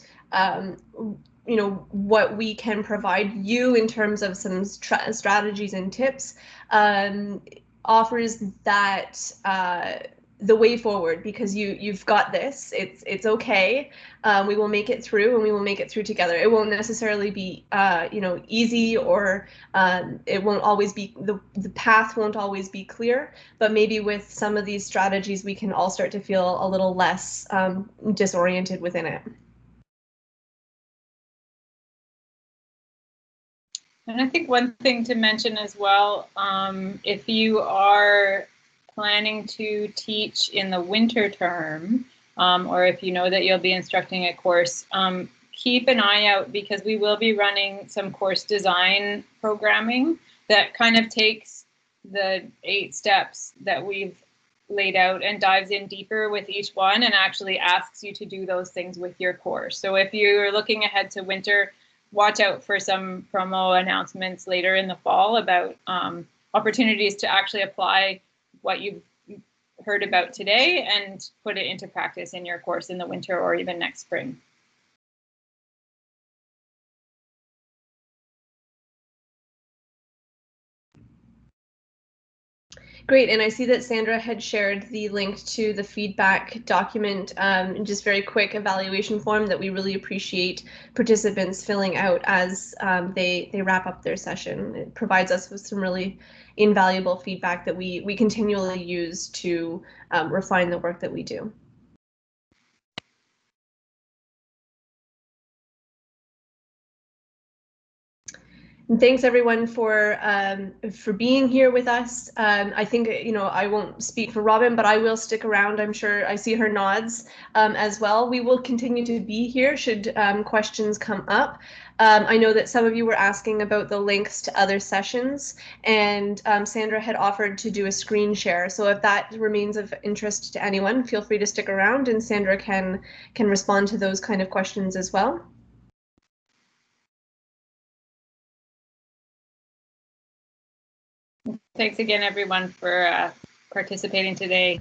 what we can provide you in terms of some strategies and tips offers that the way forward, because you've got this. It's okay. We will make it through, and we will make it through together. It won't necessarily be easy, or it won't always be the path won't always be clear. But maybe with some of these strategies, we can all start to feel a little less disoriented within it. And I think one thing to mention as well, if you are planning to teach in the winter term, or if you know that you'll be instructing a course, keep an eye out, because we will be running some course design programming that kind of takes the 8 steps that we've laid out and dives in deeper with each one and actually asks you to do those things with your course. So if you're looking ahead to winter, watch out for some promo announcements later in the fall about opportunities to actually apply what you've heard about today and put it into practice in your course in the winter or even next spring. Great, and I see that Sandra had shared the link to the feedback document, just very quick evaluation form that we really appreciate participants filling out as they wrap up their session. It provides us with some really invaluable feedback that we continually use to refine the work that we do. And thanks everyone for being here with us. I think, I won't speak for Robin, but I will stick around. I'm sure I see her nods as well. We will continue to be here should questions come up. I know that some of you were asking about the links to other sessions, and Sandra had offered to do a screen share. So if that remains of interest to anyone, feel free to stick around, and Sandra can respond to those kind of questions as well. Thanks again, everyone, for participating today.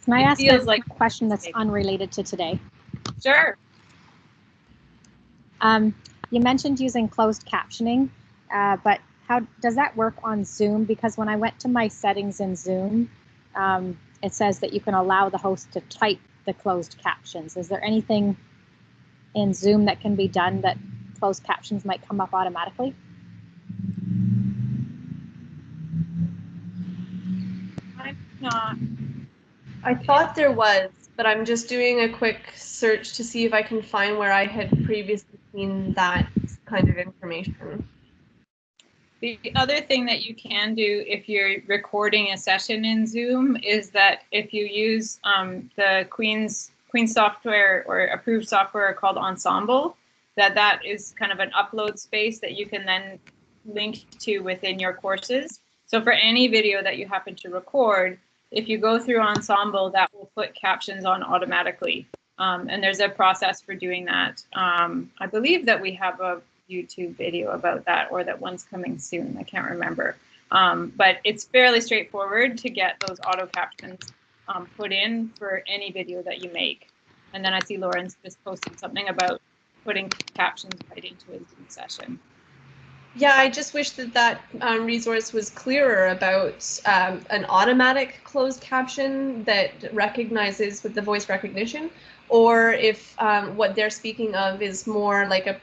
Can I ask a question that's unrelated to today? Sure. You mentioned using closed captioning, but how does that work on Zoom? Because when I went to my settings in Zoom, it says that you can allow the host to type the closed captions. Is there anything in Zoom that can be done that closed captions might come up automatically? I'm not. I thought there was, but I'm just doing a quick search to see if I can find where I had previously seen that kind of information. The other thing that you can do if you're recording a session in Zoom is that if you use the Queen's software or approved software called Ensemble, that is kind of an upload space that you can then link to within your courses. So for any video that you happen to record, if you go through Ensemble, that will put captions on automatically. And there's a process for doing that. I believe that we have a YouTube video about that, or that one's coming soon. I can't remember. But it's fairly straightforward to get those auto captions put in for any video that you make. And then I see Lauren's just posted something about putting captions right into a Zoom session. Yeah, I just wish that resource was clearer about an automatic closed caption that recognizes with the voice recognition, or if what they're speaking of is more like a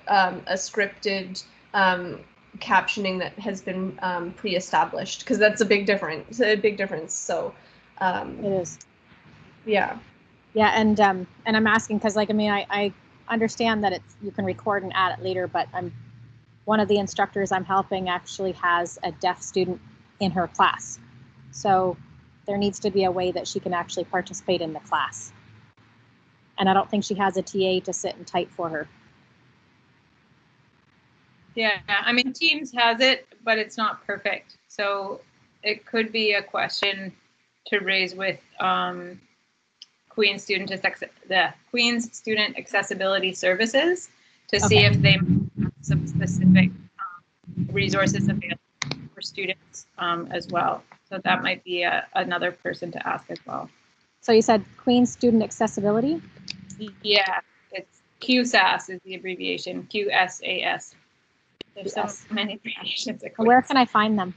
scripted captioning that has been pre-established, because that's a big difference. So It is. Yeah. Yeah, and I'm asking because, like, I mean, I understand that you can record and add it later, but one of the instructors I'm helping actually has a deaf student in her class. So there needs to be a way that she can actually participate in the class. And I don't think she has a TA to sit and type for her. Yeah, I mean, Teams has it, but it's not perfect. So it could be a question to raise with Queen's Student Accessibility Services to see if they have some specific resources available for students as well. So that might be another person to ask as well. So you said Queen's Student Accessibility? Yeah, it's QSAS is the abbreviation, QSAS. There's so many abbreviations. Where can I find them?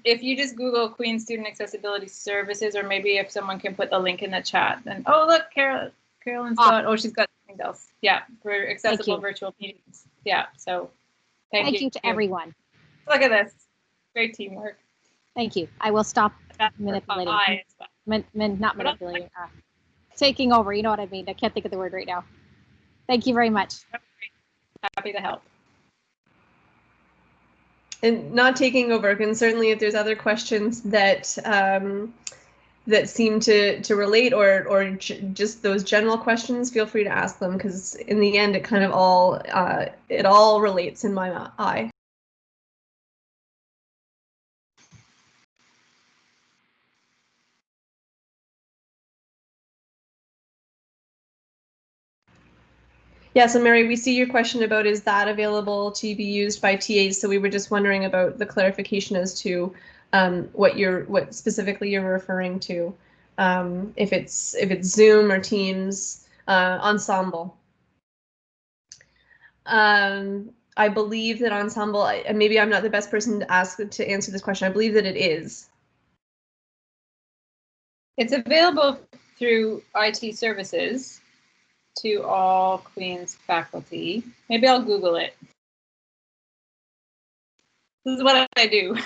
If you just Google Queen's Student Accessibility Services, or maybe if someone can put the link in the chat, then, oh, look, Carolyn's got, she's got something else. Yeah, for accessible virtual meetings. Yeah, so thank you to everyone. Look at this. Great teamwork. Thank you. I will stop manipulating. Not manipulating. Taking over. You know what I mean. I can't think of the word right now. Thank you very much. Happy to help. And not taking over, and certainly if there's other questions that that seem to relate, or just those general questions, feel free to ask them, because in the end it kind of all relates in my eye. Yeah, so Mary, we see your question about, is that available to be used by TAs? So we were just wondering about the clarification as to what specifically you're referring to, if it's Zoom or Teams, Ensemble. I believe that Ensemble, and maybe I'm not the best person to answer this question. I believe that it is. It's available through IT services to all Queen's faculty. Maybe I'll Google it. This is what I do.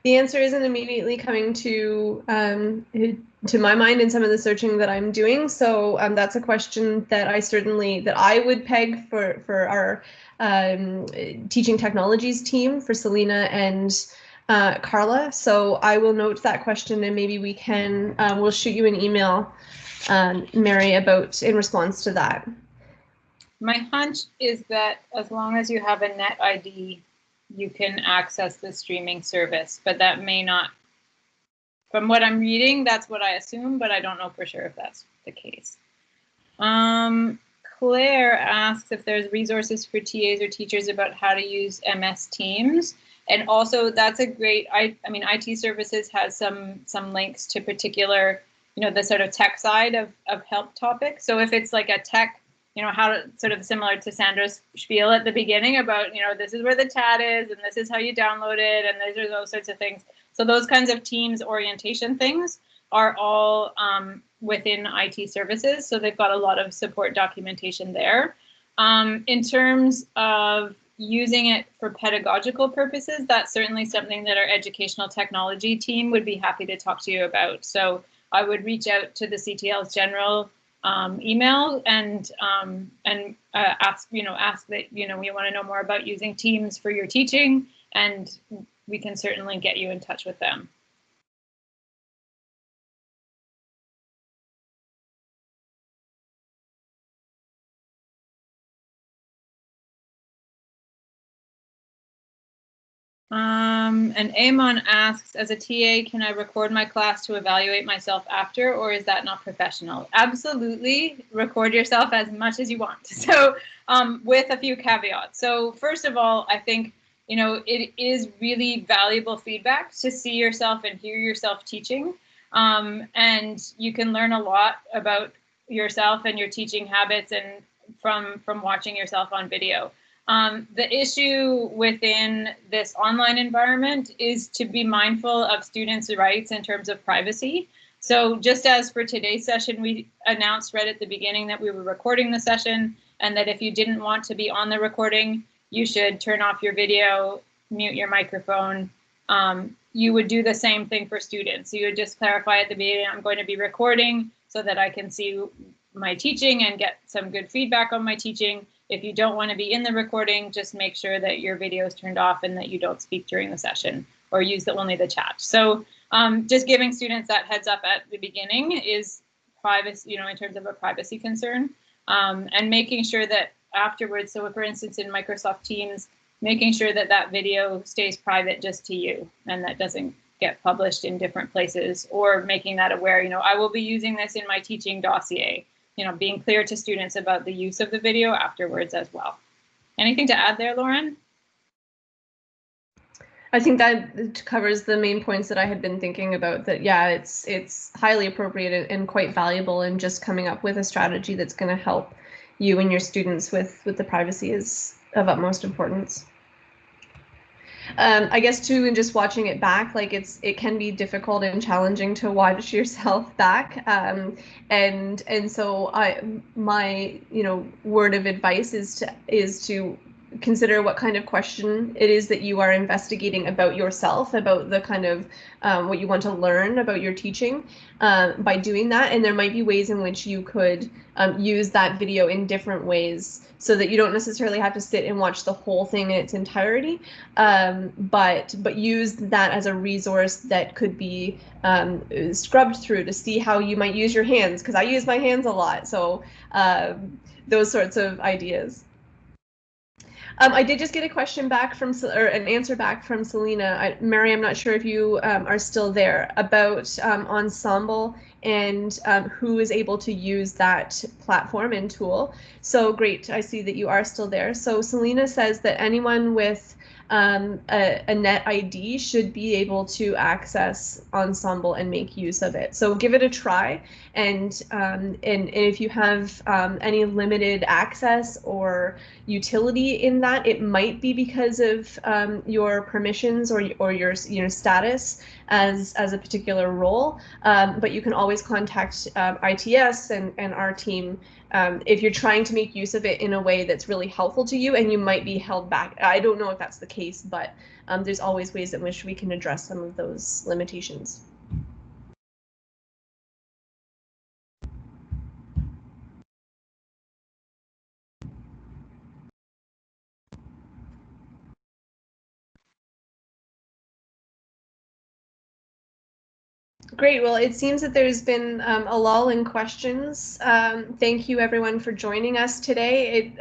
The answer isn't immediately coming to my mind in some of the searching that I'm doing. So that's a question that I would peg for our teaching technologies team, for Selena and Carla. So I will note that question, and maybe we can we'll shoot you an email, Mary, in response to that. My hunch is that as long as you have a net ID, you can access the streaming service, but that may not from what I'm reading, that's what I assume, but I don't know for sure if that's the case. Claire asks if there's resources for TAs or teachers about how to use MS Teams. And also that's a great, I mean, IT services has some links to particular, the sort of tech side of help topics. So if it's like a tech, how to sort of similar to Sandra's spiel at the beginning about, this is where the chat is and this is how you download it and those are those sorts of things. So those kinds of Teams orientation things are all within IT services. So they've got a lot of support documentation there. In terms of using it for pedagogical purposes, that's certainly something that our educational technology team would be happy to talk to you about. So I would reach out to the CTL's general email and ask that, we want to know more about using Teams for your teaching, and we can certainly get you in touch with them. And Amon asks, as a TA, can I record my class to evaluate myself after, or is that not professional? Absolutely, record yourself as much as you want. So with a few caveats. So first of all, I think, it is really valuable feedback to see yourself and hear yourself teaching. And you can learn a lot about yourself and your teaching habits and from watching yourself on video. The issue within this online environment is to be mindful of students' rights in terms of privacy. So just as for today's session, we announced right at the beginning that we were recording the session and that if you didn't want to be on the recording, you should turn off your video, mute your microphone. You would do the same thing for students. So you would just clarify at the beginning, I'm going to be recording so that I can see my teaching and get some good feedback on my teaching. If you don't want to be in the recording, just make sure that your video is turned off and that you don't speak during the session or use only the chat. So just giving students that heads up at the beginning is privacy, in terms of a privacy concern, and making sure that afterwards, so for instance, in Microsoft Teams, making sure that that video stays private just to you and that doesn't get published in different places, or making that aware, I will be using this in my teaching dossier. Being clear to students about the use of the video afterwards as well. Anything to add there, Lauren? I think that covers the main points that I had been thinking about, that, yeah, it's highly appropriate and quite valuable, and just coming up with a strategy that's going to help you and your students with the privacy is of utmost importance. I guess too, and just watching it back, like it can be difficult and challenging to watch yourself back. And so my word of advice is to consider what kind of question it is that you are investigating about yourself, about the kind of what you want to learn about your teaching by doing that. And there might be ways in which you could use that video in different ways, so that you don't necessarily have to sit and watch the whole thing in its entirety, but use that as a resource that could be scrubbed through to see how you might use your hands, because I use my hands a lot. So those sorts of ideas. I did just get a question back from, or an answer back from Selena. Mary, I'm not sure if you are still there, about Ensemble and who is able to use that platform and tool. So great, I see that you are still there. So Selena says that anyone with a net ID should be able to access Ensemble and make use of it. So give it a try, and if you have any limited access or utility in that, it might be because of your permissions or your status as a particular role. But you can always contact ITS and our team if you're trying to make use of it in a way that's really helpful to you, and you might be held back. I don't know if that's the case, but there's always ways in which we can address some of those limitations. Great. Well, it seems that there's been a lull in questions. Thank you, everyone, for joining us today.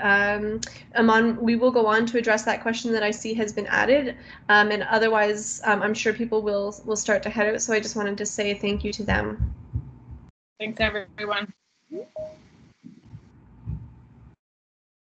We will go on to address that question that I see has been added, and otherwise, I'm sure people will start to head out. So I just wanted to say thank you to them. Thanks, everyone.